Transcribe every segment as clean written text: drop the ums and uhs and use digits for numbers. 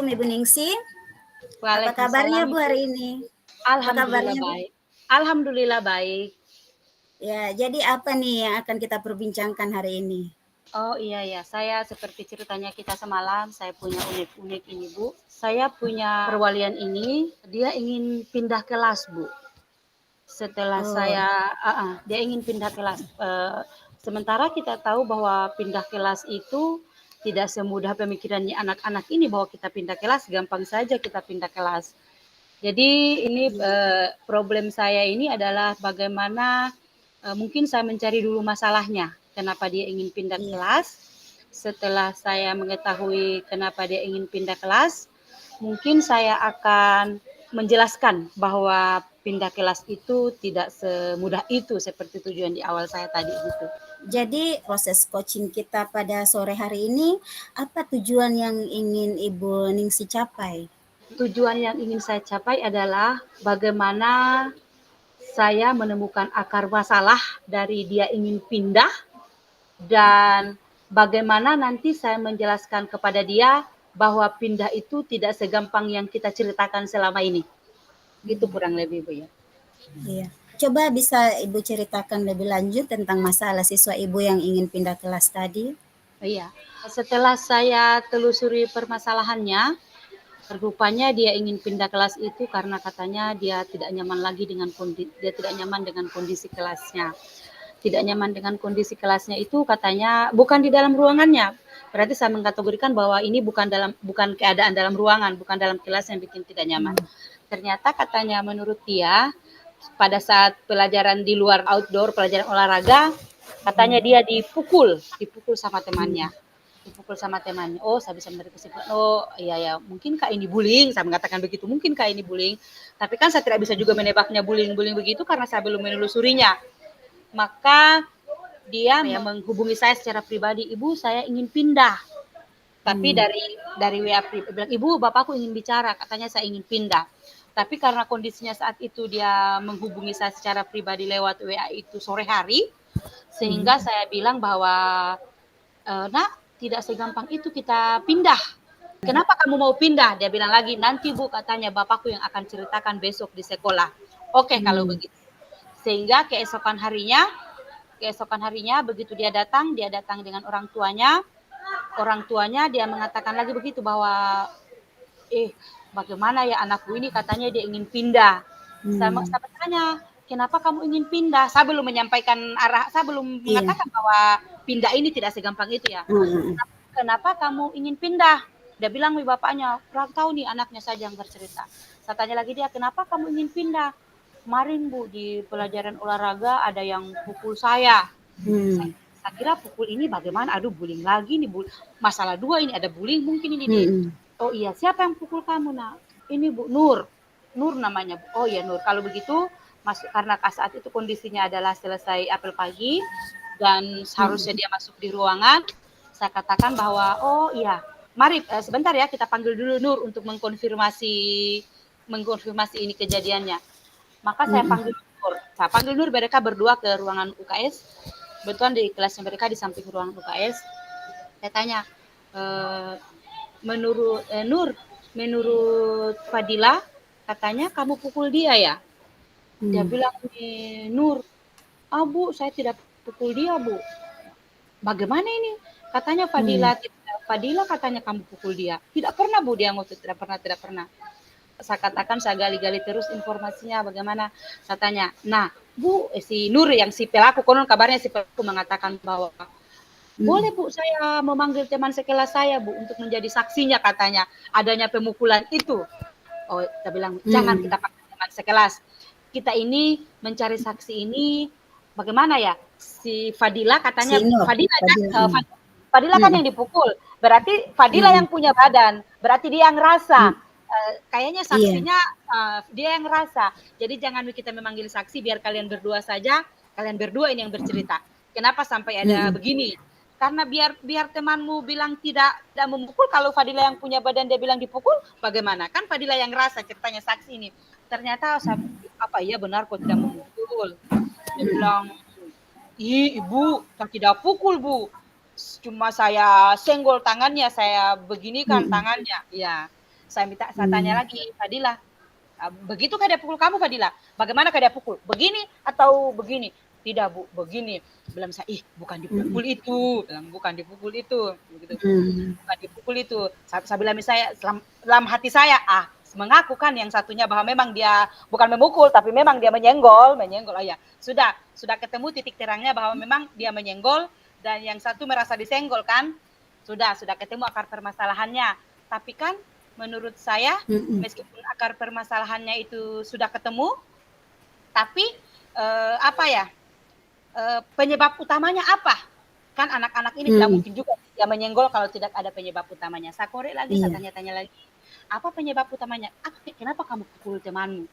Assalamualaikum Ibu Ningsi. Apa kabarnya Waalaikumsalam Bu Ibu. hari ini? Apa Alhamdulillah kabarnya Bu? baik. Alhamdulillah baik. Ya, jadi apa nih yang akan kita perbincangkan hari ini? Oh iya ya, saya seperti ceritanya kita semalam, saya punya unik-unik ini Bu. Saya punya perwalian ini, dia ingin pindah kelas Bu. Setelah Oh, saya, dia ingin pindah kelas. Sementara kita tahu bahwa pindah kelas itu tidak semudah pemikirannya anak-anak ini bahwa kita pindah kelas, gampang saja kita pindah kelas. Jadi ini iya, problem saya ini adalah bagaimana mungkin saya mencari dulu masalahnya, kenapa dia ingin pindah iya, kelas. Setelah saya mengetahui kenapa dia ingin pindah kelas, mungkin saya akan menjelaskan bahwa pindah kelas itu tidak semudah itu seperti tujuan di awal saya tadi gitu. Jadi proses coaching kita pada sore hari ini, apa tujuan yang ingin Ibu Ningsi capai? Tujuan yang ingin saya capai adalah bagaimana saya menemukan akar masalah dari dia ingin pindah dan bagaimana nanti saya menjelaskan kepada dia bahwa pindah itu tidak segampang yang kita ceritakan selama ini. Gitu kurang lebih Bu ya. Iya. Coba bisa Ibu ceritakan lebih lanjut tentang masalah siswa Ibu yang ingin pindah kelas tadi? Iya. Setelah saya telusuri permasalahannya, rupanya dia ingin pindah kelas itu karena katanya dia tidak nyaman lagi dengan kondisi kelasnya. Tidak nyaman dengan kondisi kelasnya itu katanya bukan di dalam ruangannya. Berarti saya mengkategorikan bahwa ini bukan keadaan dalam ruangan, bukan dalam kelas yang bikin tidak nyaman. Ternyata katanya menurut dia pada saat pelajaran di luar outdoor, pelajaran olahraga, katanya dia dipukul sama temannya. Dipukul sama temannya. Oh, saya bisa menarik kesimpulan. Oh, iya ya, mungkin Kak ini bullying. Saya mengatakan begitu. Mungkin Kak ini bullying. Tapi kan saya tidak bisa juga menebaknya bullying-bullying begitu karena saya belum menelusurinya. Maka dia menghubungi saya secara pribadi, Ibu saya ingin pindah. Tapi dari WA bilang, Ibu bapakku ingin bicara, katanya saya ingin pindah. Tapi karena kondisinya saat itu dia menghubungi saya secara pribadi lewat WA itu sore hari, sehingga saya bilang bahwa nak tidak segampang itu kita pindah. Kenapa kamu mau pindah? Dia bilang lagi, nanti Bu katanya bapakku yang akan ceritakan besok di sekolah. Oke kalau begitu. Sehingga keesokan harinya begitu dia datang dengan orang tuanya. Orang tuanya dia mengatakan lagi begitu bahwa bagaimana ya anakku ini katanya dia ingin pindah. Saya bertanya, kenapa kamu ingin pindah? Saya belum menyampaikan saya belum Iya. mengatakan bahwa pindah ini tidak segampang itu ya. Kenapa kamu ingin pindah? Dia bilang nih bapaknya, kurang tahu nih anaknya saja yang bercerita. Saya tanya lagi dia, kenapa kamu ingin pindah? Kemarin Bu di pelajaran olahraga ada yang pukul saya. Saya kira pukul ini bagaimana? Aduh bullying lagi nih, masalah dua ini ada bullying mungkin ini di. Oh iya, siapa yang pukul kamu nak? Ini Bu Nur, Nur namanya Bu. Oh iya Nur. Kalau begitu masuk karena saat itu kondisinya adalah selesai apel pagi dan seharusnya dia masuk di ruangan. Saya katakan bahwa oh iya, mari sebentar ya kita panggil dulu Nur untuk mengkonfirmasi ini kejadiannya. Maka saya panggil Nur. Saya panggil Nur, mereka berdua ke ruangan UKS. Kebetulan di kelasnya mereka di samping ruangan UKS. Saya tanya, menurut Nur, menurut Fadila, katanya kamu pukul dia ya? Dia bilang, Nur, Bu, saya tidak pukul dia, Bu. Bagaimana ini? Katanya Fadila katanya kamu pukul dia. Tidak pernah, Bu, dia ngotot, tidak pernah. Saya katakan, saya gali-gali terus informasinya bagaimana. Saya tanya, nah Bu, si Nur yang si pelaku, konon kabarnya si pelaku mengatakan bahwa boleh Bu saya memanggil teman sekelas saya Bu untuk menjadi saksinya katanya adanya pemukulan itu. Oh, kita bilang jangan kita panggil teman sekelas. Kita ini mencari saksi ini bagaimana ya? Si Fadila katanya Fadila kan yang dipukul. Berarti Fadila yang punya badan. Berarti dia yang ngerasa. Kayaknya saksinya dia yang ngerasa. Jadi jangan kita memanggil saksi biar kalian berdua saja. Kalian berdua ini yang bercerita. Kenapa sampai ada begini? Karena biar temanmu bilang tidak memukul, kalau Fadila yang punya badan dia bilang dipukul, bagaimana? Kan Fadila yang ngerasa ceritanya saksi ini. Ternyata apa iya benar kok tidak memukul. Dia bilang, Ibu, saya tidak pukul Bu. Cuma saya senggol tangannya, saya beginikan tangannya. Ya. Saya tanya lagi, Fadila, begitukah dia pukul kamu, Fadila? Bagaimanakah dia pukul? Begini atau begini? Tidak, Bu, begini. Bilang saya, bukan dipukul itu. Bilang, bukan dipukul itu. Begitu. Bukan dipukul itu. Saya bilang saya, dalam hati saya, mengaku kan yang satunya bahwa memang dia bukan memukul, tapi memang dia menyenggol. Ya. Sudah ketemu titik terangnya bahwa memang dia menyenggol, dan yang satu merasa disenggol kan. Sudah ketemu akar permasalahannya. Tapi kan menurut saya, meskipun akar permasalahannya itu sudah ketemu, tapi penyebab utamanya apa? Kan anak-anak ini tidak mungkin juga dia menyenggol kalau tidak ada penyebab utamanya. Saya korek lagi, saya tanya-tanya lagi. Apa penyebab utamanya? Kenapa kamu pukul temanmu?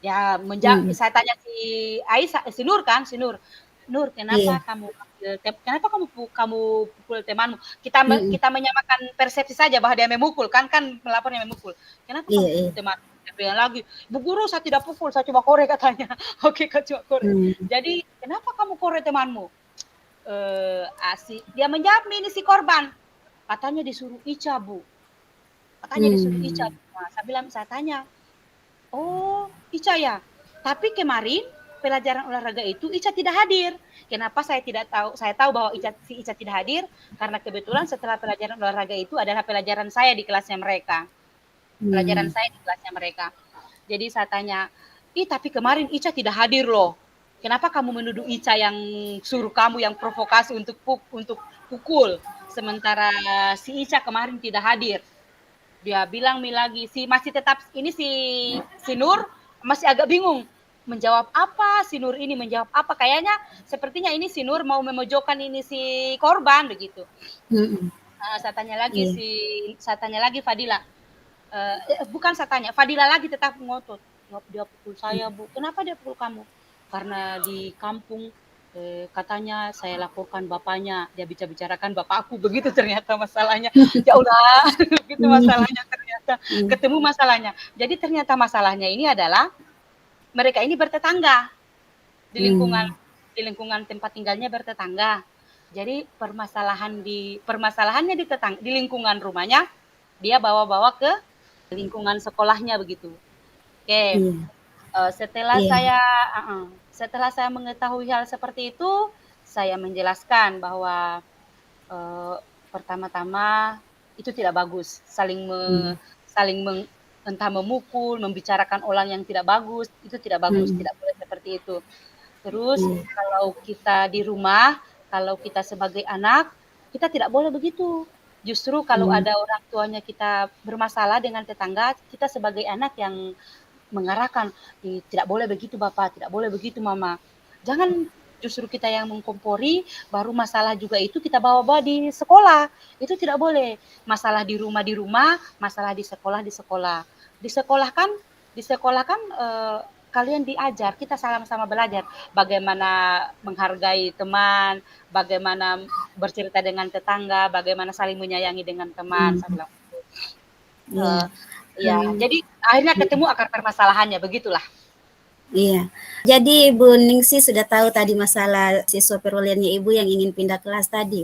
Ya, saya tanya si Aisyah, si Nur kan, Nur, kenapa kamu pukul temanmu? Kita menyamakan persepsi saja bahwa dia memukul, kan melapornya memukul. Kenapa kamu pukul temanmu? Dia lagi, Bu Guru, saya tidak pukul, saya cuma korek katanya. Oke, Kak, cuma korek. Jadi, kenapa kamu korek temanmu? Dia menjawab, ini si korban. Katanya disuruh Ica, Bu. Nah, saya tanya, oh, Ica ya. Tapi kemarin pelajaran olahraga itu Ica tidak hadir. Kenapa saya tidak tahu? Saya tahu bahwa si Ica tidak hadir karena kebetulan setelah pelajaran olahraga itu adalah pelajaran saya di kelasnya mereka. Jadi saya tanya, tapi kemarin Ica tidak hadir loh. Kenapa kamu menuduh Ica yang suruh kamu yang provokasi untuk pukul, sementara si Ica kemarin tidak hadir? Dia bilang lagi, masih tetap ini si Nur masih agak bingung menjawab apa, si Nur ini menjawab apa, kayaknya sepertinya ini si Nur mau memojokkan ini si korban begitu. Saya tanya lagi Fadila, Fadila lagi tetap ngotot, dia pukul saya, Bu. Kenapa dia pukul kamu? Karena di kampung katanya saya laporkan bapaknya, dia bicarakan bapakku, begitu ternyata masalahnya. Ya udah, begitu masalahnya ternyata. Ketemu masalahnya. Jadi ternyata masalahnya ini adalah mereka ini bertetangga di lingkungan tempat tinggalnya bertetangga. Jadi permasalahannya di lingkungan rumahnya, dia bawa-bawa ke lingkungan sekolahnya begitu. Oke. Setelah saya mengetahui hal seperti itu, saya menjelaskan bahwa pertama-tama itu tidak bagus, saling entah memukul, membicarakan orang yang tidak bagus, itu tidak bagus, tidak boleh seperti itu. Terus kalau kita di rumah, kalau kita sebagai anak, kita tidak boleh begitu. Justru kalau ada orang tuanya kita bermasalah dengan tetangga, kita sebagai anak yang mengarahkan, tidak boleh begitu Bapak, tidak boleh begitu Mama. Jangan justru kita yang mengkompori, baru masalah juga itu kita bawa-bawa di sekolah. Itu tidak boleh. Masalah di rumah, masalah di sekolah. Di sekolah kan kalian diajar, kita sama-sama belajar bagaimana menghargai teman, bagaimana bercerita dengan tetangga, bagaimana saling menyayangi dengan teman. Saya bilang, jadi akhirnya ketemu akar permasalahannya, begitulah. Iya. Jadi Ibu Ningsih sudah tahu tadi masalah siswa perolehannya Ibu yang ingin pindah kelas tadi.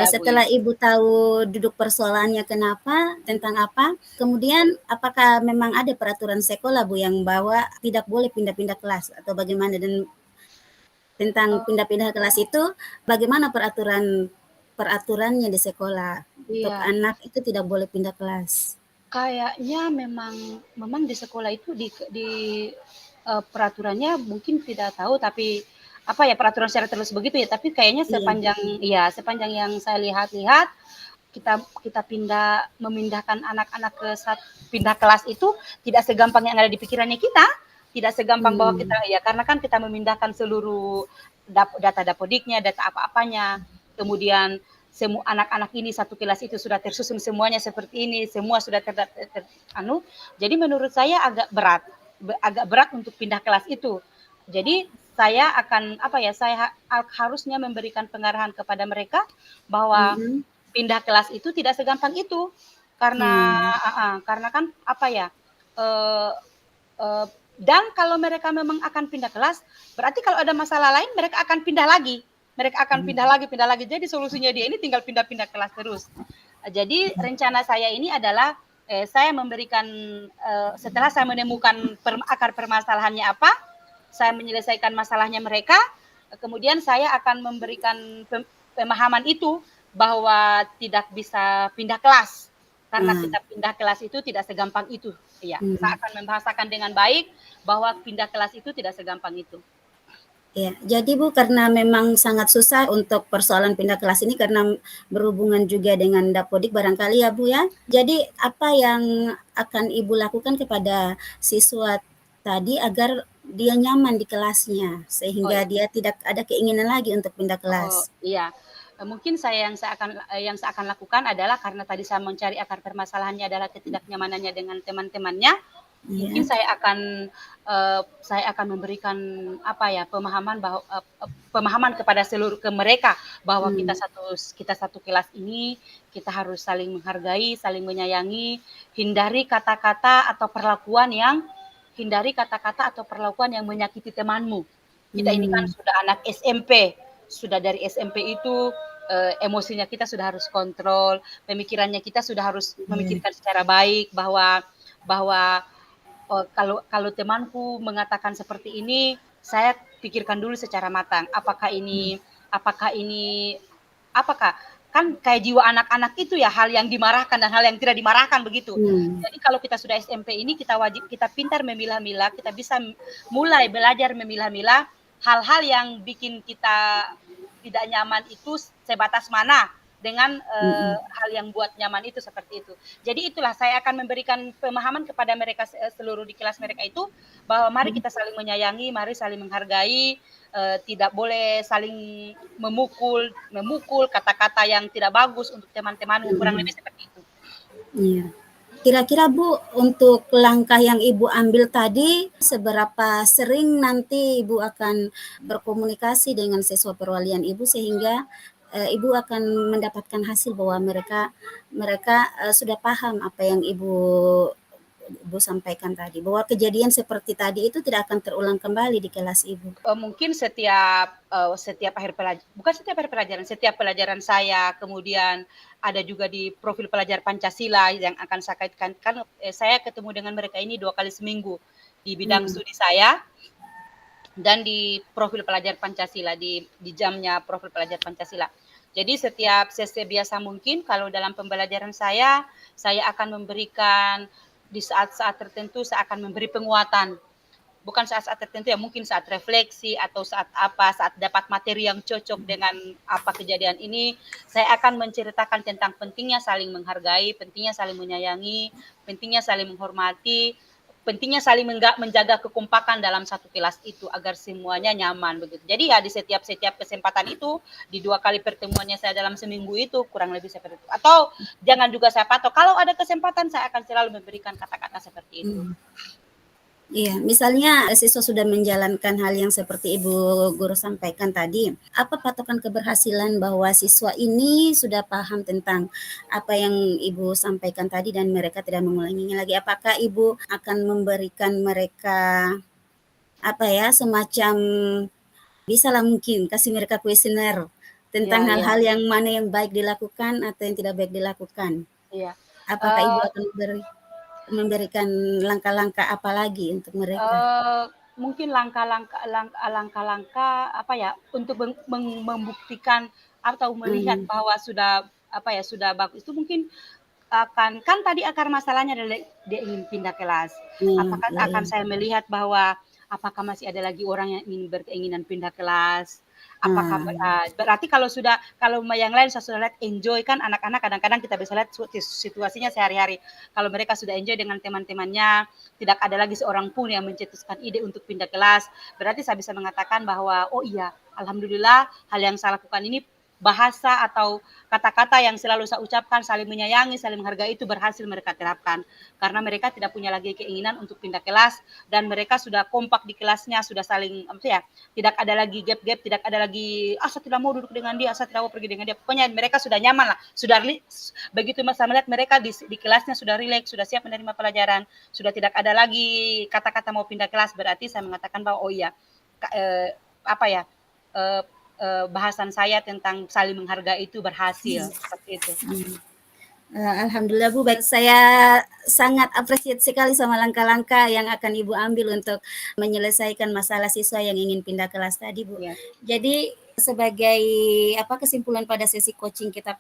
Setelah Ibu tahu duduk persoalannya kenapa, tentang apa, kemudian apakah memang ada peraturan sekolah Bu yang bahwa tidak boleh pindah-pindah kelas atau bagaimana, dan tentang pindah-pindah kelas itu bagaimana peraturannya di sekolah untuk anak itu tidak boleh pindah kelas? Kayaknya memang di sekolah itu di peraturannya mungkin tidak tahu, tapi peraturan secara terus begitu ya, tapi kayaknya sepanjang yang saya lihat kita memindahkan anak-anak ke pindah kelas itu tidak segampang yang ada di pikirannya kita, tidak segampang bahwa kita karena kan kita memindahkan seluruh data dapodiknya, data apa-apanya, kemudian semua anak-anak ini satu kelas itu sudah tersusun semuanya seperti ini, semua sudah jadi menurut saya agak berat untuk pindah kelas itu. Jadi saya harusnya memberikan pengarahan kepada mereka bahwa pindah kelas itu tidak segampang itu, karena kan dan kalau mereka memang akan pindah kelas, berarti kalau ada masalah lain mereka akan pindah lagi. Pindah lagi. Jadi solusinya dia ini tinggal pindah-pindah kelas terus. Jadi rencana saya ini adalah saya memberikan setelah saya menemukan akar permasalahannya apa, saya menyelesaikan masalahnya mereka, kemudian saya akan memberikan pemahaman itu bahwa tidak bisa pindah kelas. Karena Ah, kita pindah kelas itu tidak segampang itu. Ya, saya hmm. akan membahasakan dengan baik bahwa pindah kelas itu tidak segampang itu. Ya, jadi Bu, karena memang sangat susah untuk persoalan pindah kelas ini karena berhubungan juga dengan Dapodik barangkali ya Bu ya. Jadi apa yang akan Ibu lakukan kepada siswa tadi agar dia nyaman di kelasnya Oh sehingga ya. dia tidak ada keinginan lagi untuk pindah Oh, kelas? iya. Mungkin yang saya akan lakukan adalah karena tadi saya mencari akar permasalahannya adalah ketidaknyamanannya dengan teman-temannya, mungkin Ya. saya akan memberikan apa ya, pemahaman kepada ke mereka bahwa Hmm. kita satu kelas ini, kita harus saling menghargai, saling menyayangi, hindari kata-kata atau perlakuan yang menyakiti temanmu. Kita ini kan Hmm. sudah anak SMP, sudah dari SMP itu emosinya kita sudah harus kontrol, pemikirannya kita sudah harus Iya. memikirkan secara baik bahwa bahwa kalau temanku mengatakan seperti ini, saya pikirkan dulu secara matang. Apakah kan kayak jiwa anak-anak itu ya, hal yang dimarahkan dan hal yang tidak dimarahkan begitu. Hmm. Jadi kalau kita sudah SMP ini kita pintar memilah-milah, kita bisa mulai belajar memilah-milah hal-hal yang bikin kita tidak nyaman itu sebatas mana dengan Hmm. hal yang buat nyaman itu seperti itu. Jadi itulah saya akan memberikan pemahaman kepada mereka seluruh di kelas mereka itu bahwa mari kita saling menyayangi, mari saling menghargai, tidak boleh saling memukul kata-kata yang tidak bagus untuk teman-temanmu, kurang Hmm. lebih seperti itu. Iya. Kira-kira Bu, untuk langkah yang Ibu ambil tadi, seberapa sering nanti Ibu akan berkomunikasi dengan siswa perwalian Ibu sehingga Ibu akan mendapatkan hasil bahwa mereka mereka sudah paham apa yang Ibu sampaikan tadi, bahwa kejadian seperti tadi itu tidak akan terulang kembali di kelas Ibu. Mungkin setiap akhir pelajaran, bukan setiap akhir pelajaran, setiap pelajaran saya, kemudian ada juga di profil pelajar Pancasila yang akan saya kaitkan, kan saya ketemu dengan mereka ini 2 kali seminggu di bidang Hmm. studi saya dan di profil pelajar Pancasila, di jamnya profil pelajar Pancasila. Jadi setiap sebiasa mungkin kalau dalam pembelajaran saya akan memberikan di saat-saat tertentu saya akan memberi penguatan. Bukan saat-saat tertentu ya, mungkin saat refleksi atau saat dapat materi yang cocok dengan apa kejadian ini, saya akan menceritakan tentang pentingnya saling menghargai, pentingnya saling menyayangi, pentingnya saling menghormati, pentingnya saling menjaga kekompakan dalam satu kelas itu agar semuanya nyaman begitu. Jadi ya di setiap kesempatan itu, di 2 kali pertemuannya saya dalam seminggu itu kurang lebih seperti itu. Atau jangan juga saya patok, kalau ada kesempatan saya akan selalu memberikan kata-kata seperti itu. Hmm. Iya, misalnya siswa sudah menjalankan hal yang seperti Ibu Guru sampaikan tadi, apa patokan keberhasilan bahwa siswa ini sudah paham tentang apa yang Ibu sampaikan tadi dan mereka tidak mengulanginya lagi? Apakah Ibu akan memberikan mereka apa ya, semacam bisalah mungkin kasih mereka kuesioner tentang Iya, iya, hal-hal yang mana yang baik dilakukan atau yang tidak baik dilakukan? iya. Apakah Ibu Uh, akan memberikan langkah-langkah apa lagi untuk mereka? Mungkin langkah-langkah apa ya, untuk membuktikan atau melihat Hmm. bahwa sudah apa ya, sudah bagus itu mungkin kan tadi akar masalahnya adalah dia ingin pindah kelas. Iya, Apakah iya, akan iya. saya melihat bahwa apakah masih ada lagi orang yang ingin berkeinginan pindah kelas? Apakah Ah, berarti kalau yang lain saya sudah lihat enjoy, kan anak-anak kadang-kadang kita bisa lihat situasinya sehari-hari. Kalau mereka sudah enjoy dengan teman-temannya, tidak ada lagi seorang pun yang mencetuskan ide untuk pindah kelas, berarti saya bisa mengatakan bahwa oh iya, alhamdulillah hal yang saya lakukan ini, bahasa atau kata-kata yang selalu saya ucapkan, saling menyayangi, saling menghargai itu berhasil mereka terapkan. Karena mereka tidak punya lagi keinginan untuk pindah kelas dan mereka sudah kompak di kelasnya, sudah saling tidak ada lagi gap-gap, tidak ada lagi saya tidak mau duduk dengan dia, saya tidak mau pergi dengan dia. Pokoknya mereka sudah nyaman lah, sudah begitu saya melihat mereka di kelasnya sudah rileks, sudah siap menerima pelajaran, sudah tidak ada lagi kata-kata mau pindah kelas, berarti saya mengatakan bahwa oh iya, apa ya, bahasan saya tentang saling menghargai itu berhasil, seperti itu. hmm. Alhamdulillah Bu, baik. Saya sangat apresiasi sekali sama langkah-langkah yang akan Ibu ambil untuk menyelesaikan masalah siswa yang ingin pindah kelas tadi Bu. Ya, Jadi sebagai apa kesimpulan pada sesi coaching kita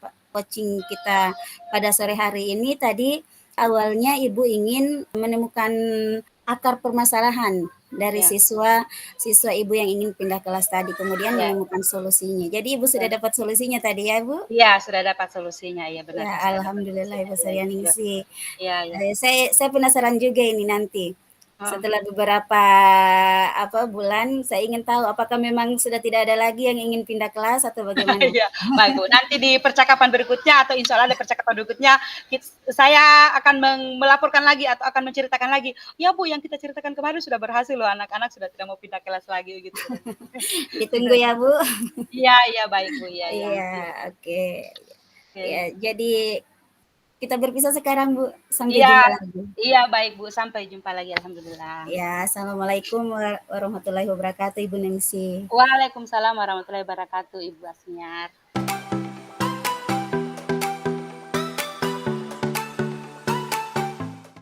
pada sore hari ini tadi, awalnya Ibu ingin menemukan akar permasalahan dari ya, siswa Ibu yang ingin pindah kelas tadi, kemudian ya, menemukan solusinya. Jadi Ibu sudah ya. dapat solusinya tadi ya Bu? Iya, sudah dapat solusinya. Iya, benar, Ya, sudah dapat alhamdulillah solusinya. Ibu Iya, iya, iya. Saryaningsih. Iya, iya. Saya penasaran juga ini nanti. Heeh. Setelah beberapa bulan, saya ingin tahu apakah memang sudah tidak ada lagi yang ingin pindah kelas atau bagaimana? Iya, baik Bu. Nanti di percakapan berikutnya atau insya Allah di percakapan berikutnya, saya akan melaporkan lagi atau akan menceritakan lagi. Ya Bu, yang kita ceritakan kemarin sudah berhasil loh, anak-anak sudah tidak mau pindah kelas lagi gitu. Ditunggu ya, Bu. Iya, iya, baik Bu. Iya, iya. Iya, Iya. oke. Ya, Oke. jadi kita berpisah sekarang, Bu. Sampai Iya, jumpa lagi. iya baik Bu. Sampai jumpa lagi. Alhamdulillah. Ya, assalamualaikum warahmatullahi wabarakatuh, Ibu Ningsih. Waalaikumsalam warahmatullahi wabarakatuh, Ibu Asmiar.